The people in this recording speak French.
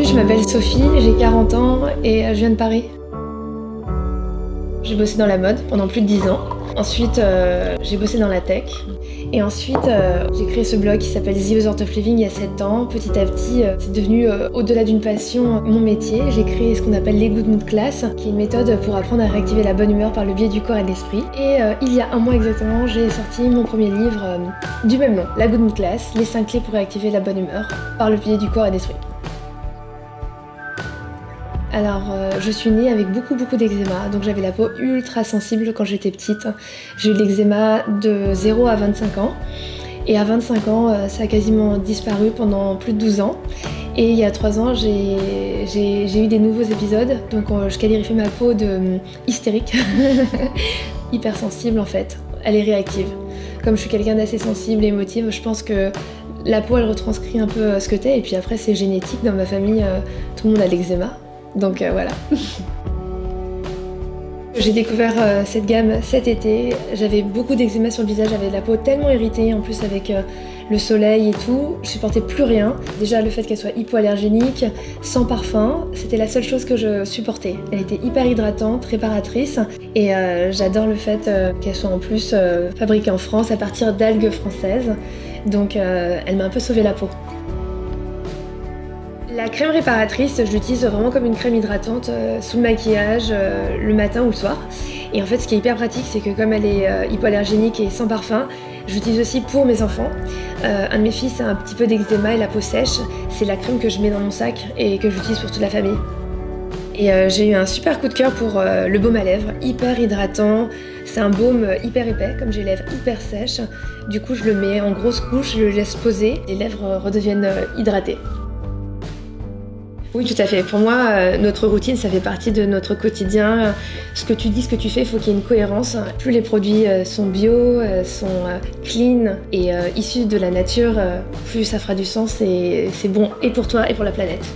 je m'appelle Sophie, j'ai 40 ans et je viens de Paris. J'ai bossé dans la mode pendant plus de 10 ans. Ensuite, j'ai bossé dans la tech. Et ensuite, j'ai créé ce blog qui s'appelle The Other of Living il y a 7 ans. Petit à petit, c'est devenu, au-delà d'une passion, mon métier. J'ai créé ce qu'on appelle les Good Mood Class, qui est une méthode pour apprendre à réactiver la bonne humeur par le biais du corps et de l'esprit. Et il y a un mois exactement, j'ai sorti mon premier livre du même nom, la Good Mood Class, les 5 clés pour réactiver la bonne humeur par le biais du corps et de l'esprit. Alors, je suis née avec beaucoup d'eczéma, donc j'avais la peau ultra sensible quand j'étais petite. J'ai eu de l'eczéma de 0 à 25 ans. Et à 25 ans, ça a quasiment disparu pendant plus de 12 ans. Et il y a 3 ans, j'ai eu des nouveaux épisodes, donc je qualifie ma peau de hystérique, hypersensible en fait. Elle est réactive. Comme je suis quelqu'un d'assez sensible et émotive, je pense que la peau, elle retranscrit un peu ce que t'es. Et puis après, c'est génétique. Dans ma famille, tout le monde a de l'eczéma. Donc voilà. J'ai découvert cette gamme cet été. J'avais beaucoup d'eczéma sur le visage, j'avais la peau tellement irritée, en plus avec le soleil et tout, je supportais plus rien. Déjà le fait qu'elle soit hypoallergénique, sans parfum, c'était la seule chose que je supportais. Elle était hyper hydratante, réparatrice et j'adore le fait qu'elle soit en plus fabriquée en France à partir d'algues françaises. Donc elle m'a un peu sauvé la peau. La crème réparatrice, je l'utilise vraiment comme une crème hydratante sous le maquillage le matin ou le soir. Et en fait, ce qui est hyper pratique, c'est que comme elle est hypoallergénique et sans parfum, j'utilise aussi pour mes enfants. Un de mes fils a un petit peu d'eczéma et la peau sèche. C'est la crème que je mets dans mon sac et que j'utilise pour toute la famille. Et j'ai eu un super coup de cœur pour le baume à lèvres, hyper hydratant. C'est un baume hyper épais, comme j'ai les lèvres hyper sèches. Du coup, je le mets en grosse couche, je le laisse poser. Les lèvres redeviennent hydratées. Oui, tout à fait. Pour moi, notre routine, ça fait partie de notre quotidien. Ce que tu dis, ce que tu fais, il faut qu'il y ait une cohérence. Plus les produits sont bio, sont clean et issus de la nature, plus ça fera du sens et c'est bon et pour toi et pour la planète.